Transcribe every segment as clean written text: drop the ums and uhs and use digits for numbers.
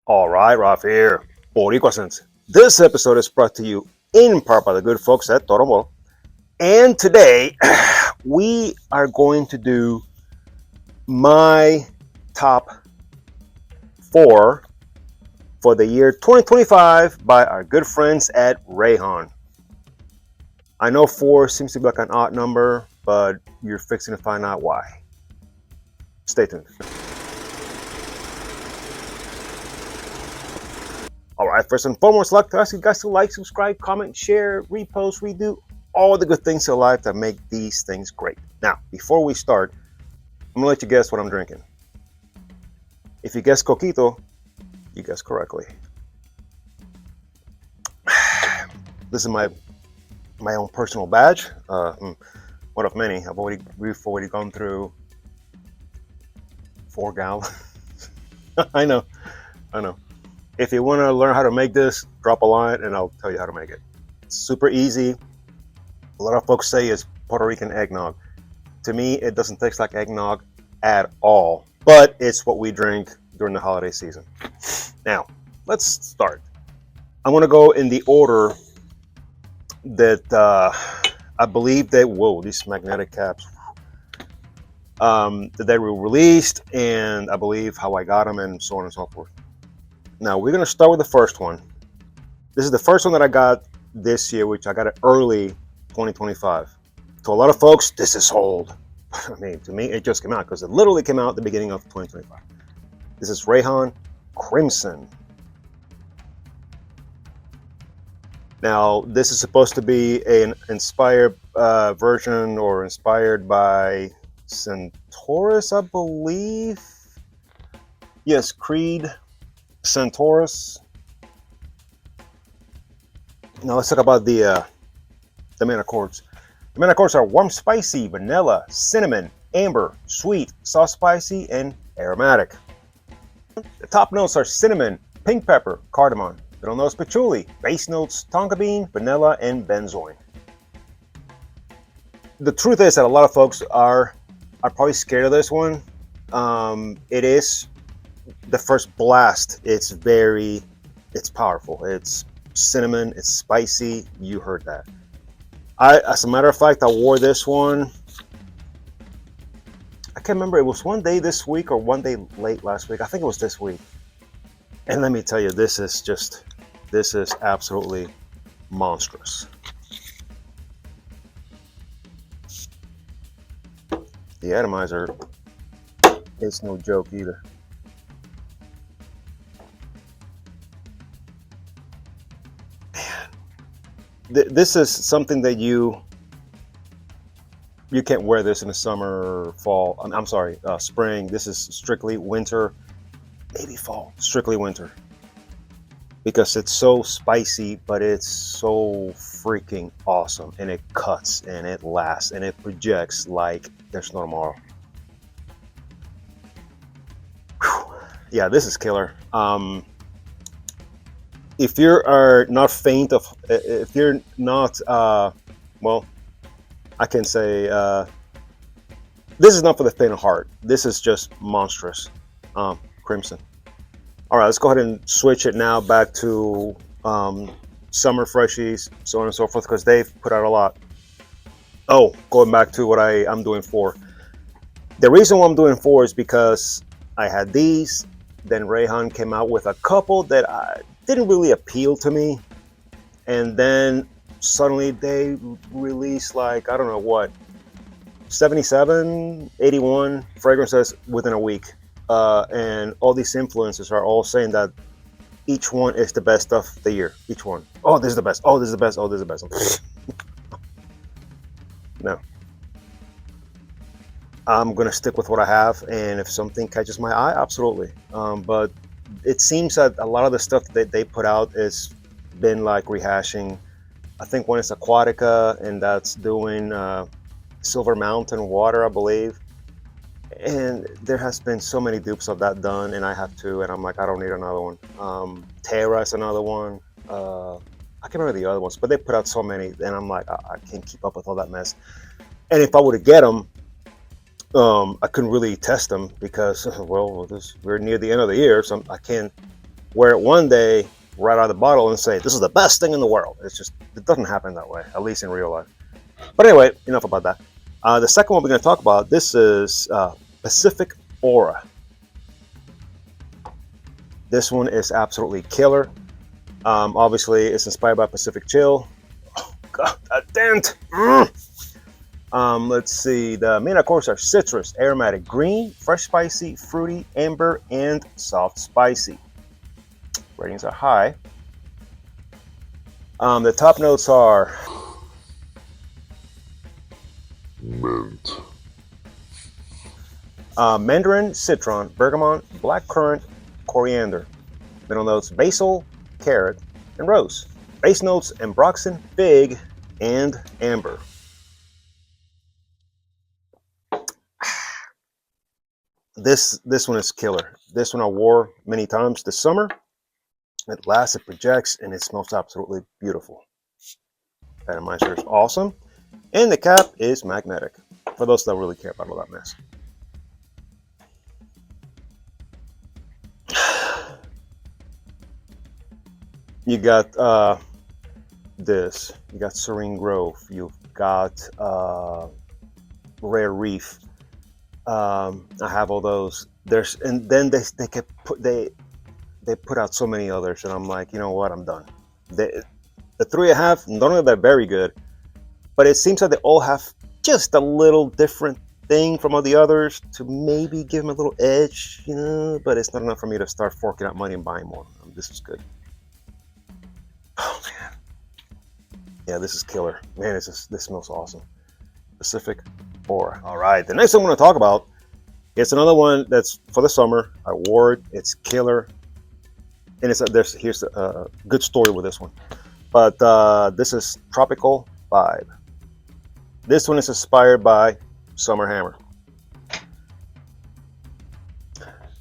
All right, Ralph here. Boricua Sense. This episode is brought to you in part by the good folks at Toromo. And today, we are going to do my top 4 for the year 2025 by our good friends at Rayhaan. I know 4 seems to be like an odd number, but you're fixing to find out why. Stay tuned. All right, first and foremost, I'd like to ask you guys to like, subscribe, comment, share, repost, redo, all the good things in life that make these things great. Now, before we start, I'm gonna let you guess what I'm drinking. If you guess coquito, you guessed correctly. This is my own personal badge, one of many. We've already gone through 4 gallons. I know. If you want to learn how to make this, drop a line and I'll tell you how to make it. It's super easy. A lot of folks say it's Puerto Rican eggnog. To me, it doesn't taste like eggnog at all, but it's what we drink during the holiday season. Now, let's start. I'm going to go in the order that I believe these magnetic caps, that they were released, and I believe how I got them and so on and so forth. Now, we're going to start with the first one. This is the first one that I got this year, which I got it early 2025. To a lot of folks, this is old. I mean, to me, it just came out because it literally came out at the beginning of 2025. This is Rayhaan Crimson. Now, this is supposed to be an inspired version or inspired by Centaurus, I believe. Yes, Creed. Centaurus. Now let's talk about the main accords. The main accords are warm, spicy, vanilla, cinnamon, amber, sweet, soft, spicy, and aromatic. The top notes are cinnamon, pink pepper, cardamom. Middle notes patchouli, base notes tonka bean, vanilla, and benzoin. The truth is that a lot of folks are probably scared of this one. It is the first blast. It's powerful. It's cinnamon, it's spicy. You heard that. As a matter of fact, I wore this one. I can't remember. It was one day this week or one day late last week. I think it was this week. And let me tell you, this is absolutely monstrous. The atomizer is no joke either. This is something that you can't wear this in the summer or fall. I'm sorry, spring. This is strictly winter, maybe fall, strictly winter. Because it's so spicy, but it's so freaking awesome. And it cuts and it lasts and it projects like there's no tomorrow. Whew. Yeah, this is killer. If you are not faint of, if you're not, well, I can say this is not for the faint of heart. This is just monstrous. Crimson. All right, let's go ahead and switch it now back to summer freshies, so on and so forth, because they've put out a lot. Oh, going back to what I'm doing 4. The reason why I'm doing 4 is because I had these. Then Rayhaan came out with a couple that didn't really appeal to me, and then suddenly they released like, I don't know what, 77, 81 fragrances within a week, and all these influencers are all saying that each one is the best of the year. Each one. Oh, this is the best. Oh, this is the best. Oh, this is the best. No. I'm gonna stick with what I have, and if something catches my eye, absolutely. But it seems that a lot of the stuff that they put out has been like rehashing. I think one is Aquatica, and that's doing Silver Mountain water, I believe. And there has been so many dupes of that done, and I have 2, and I'm like, I don't need another one. Terra is another one. I can't remember the other ones, but they put out so many, and I'm like, I can't keep up with all that mess. And if I were to get them, I couldn't really test them because, well, we're near the end of the year, so I can't wear it one day right out of the bottle and say, this is the best thing in the world. It doesn't happen that way, at least in real life. But anyway, enough about that. The second one we're going to talk about, this is Pacific Aura. This one is absolutely killer. Obviously, it's inspired by Pacific Chill. Oh, God, a dent. Let's see. The main, of course, are citrus, aromatic, green, fresh spicy, fruity, amber, and soft spicy. Ratings are high. The top notes are mint, mandarin, citron, bergamot, blackcurrant, coriander. Middle notes basil, carrot, and rose. Base notes ambroxan, fig, and amber. This one is killer. This one I wore many times this summer. It lasts, it projects, and it smells absolutely beautiful. That atomizer is awesome. And the cap is magnetic, for those that really care about all that mess. You got this. You got Serene Grove. You've got Rare Reef. I have all those. And then they put out so many others, and I'm like, you know what? I'm done. The three I have, none of them are very good, but it seems like they all have just a little different thing from all the others to maybe give them a little edge, you know. But it's not enough for me to start forking out money and buying more. This is good. Oh man, yeah, this is killer. Man, this smells awesome. Pacific Aura. All right, the next one I'm going to talk about. It's another one that's for the summer. I wore it. It's killer. And here's a good story with this one. But this is Tropical Vibe. This one is inspired by Summer Hammer.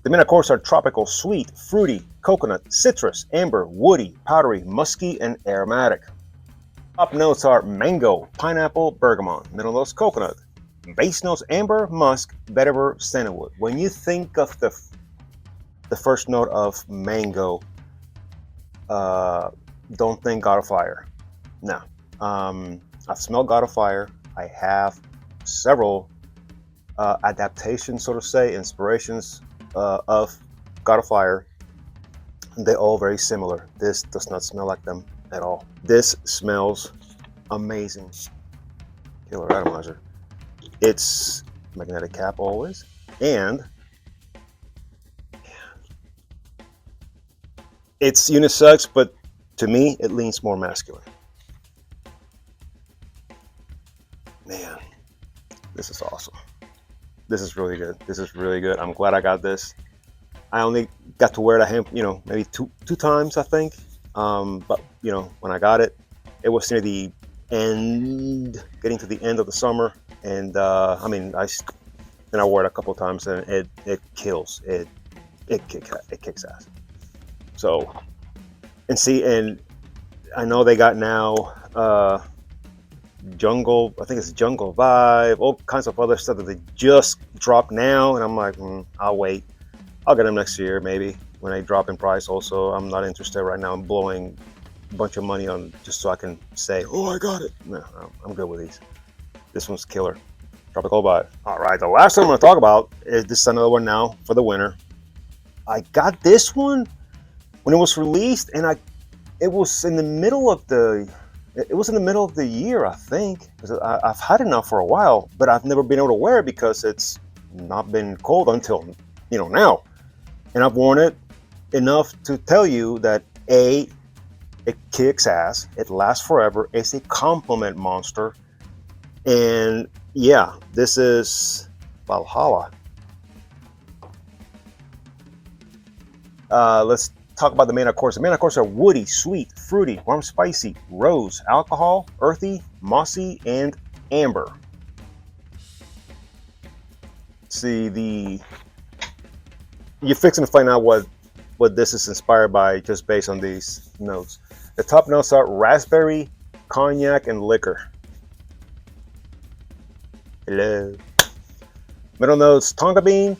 The main, of course, are tropical, sweet, fruity, coconut, citrus, amber, woody, powdery, musky, and aromatic. Top notes are mango, pineapple, bergamot. Middle notes, coconut. Base notes, amber, musk, vetiver, sandalwood. When you think of the first note of mango, don't think God of Fire. No. I've smelled God of Fire. I have several adaptations, so to say, inspirations of God of Fire. They're all very similar. This does not smell like them at all. This smells amazing. Killer atomizer. It's magnetic cap always, and it's unisex, but to me, it leans more masculine. Man, this is awesome. This is really good. This is really good. I'm glad I got this. I only got to wear it maybe two times, I think. But when I got it, it was near the end, getting to the end of the summer, and I wore it a couple times, and it kills. It kicks ass. So, and I know they got now Jungle, I think it's Jungle Vibe, all kinds of other stuff that they just dropped now, and I'm like, I'll wait. I'll get them next year, maybe, when they drop in price. Also, I'm not interested right now in blowing a bunch of money on just so I can say, oh, I got it. No, I'm good with these. This one's killer. Tropical Vibe. All right, the last one I'm going to talk about is this another one now for the winter. I got this one when it was released, and it was in the middle of the year, I think. I've had it now for a while, but I've never been able to wear it because it's not been cold until now. And I've worn it enough to tell you that it kicks ass, it lasts forever, it's a compliment monster, and yeah, this is Valhalla. Let's talk about the main course. The main course are woody, sweet, fruity, warm, spicy, rose, alcohol, earthy, mossy, and amber. See, you're fixing to find out what this is inspired by just based on these notes. The top notes are raspberry, cognac, and liquor. Hello. Middle notes, tonka bean,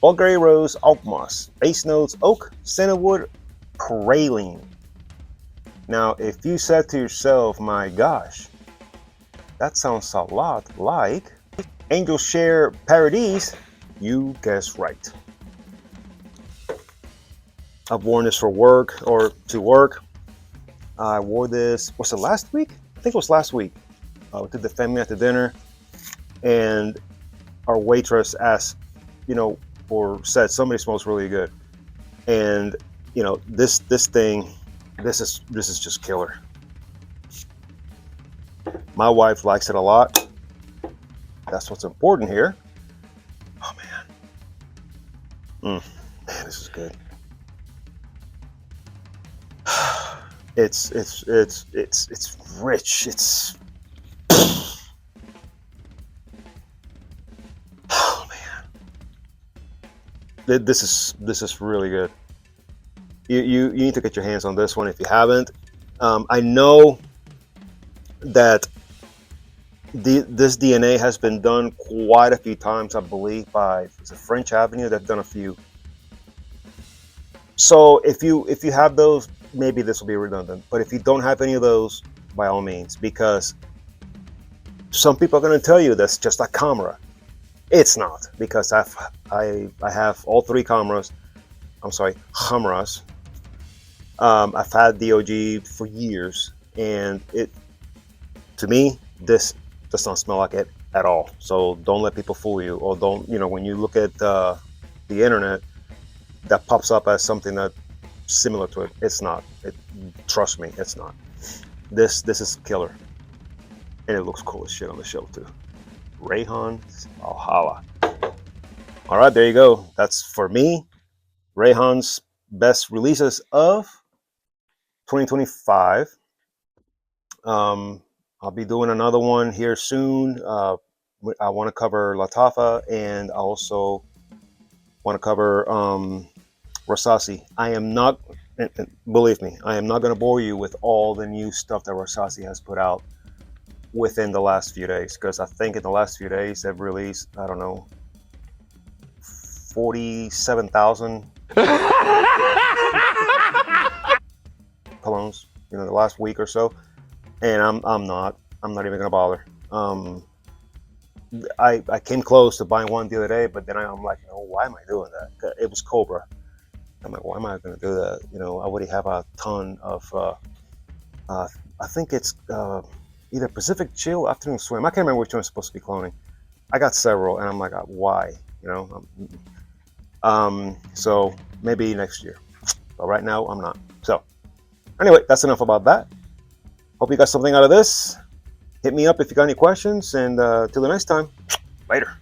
Bulgari rose, oak moss. Base notes, oak, sandalwood, praline. Now, if you said to yourself, my gosh, that sounds a lot like Angel Share Paradise, you guessed right. I've worn this for work or to work. I wore this, was it last week? I think it was last week. We took the family out to dinner, and our waitress asked, or said, somebody smells really good. And, this thing, this is just killer. My wife likes it a lot. That's what's important here. Oh man. Man, this is good. It's rich. It's oh man. This is really good. You need to get your hands on this one if you haven't. I know that this DNA has been done quite a few times, I believe, by French Avenue. They've done a few. So if you have those, maybe this will be redundant. But if you don't have any of those, by all means, because some people are going to tell you that's just a camera. It's not, because I have all three cameras. I'm sorry, cameras. I've had the OG for years, and to me, this does not smell like it at all. So don't let people fool you, or don't, when you look at the internet, that pops up as something that similar to it. It's not. Trust me, it's not. This is killer, and it looks cool as shit on the shelf too. Rayhaan Valhalla. All right, there you go. That's for me. Rayhaan's best releases of 2025. I'll be doing another one here soon. I want to cover Latafa, and I also want to cover Rasasi. I am not, and believe me, I am not going to bore you with all the new stuff that Rasasi has put out within the last few days, because I think in the last few days they've released, I don't know, 47,000 colognes, the last week or so, and I'm not even gonna bother. I came close to buying one the other day, but then I'm like, no, why am I doing that? It was Cobra. I'm like, why am I gonna do that? I already have a ton of. I think it's either Pacific Chill, Afternoon Swim. I can't remember which one is supposed to be cloning. I got several, and I'm like, why? So maybe next year, but right now I'm not. So anyway, that's enough about that. Hope you got something out of this. Hit me up if you got any questions, and till the next time, later.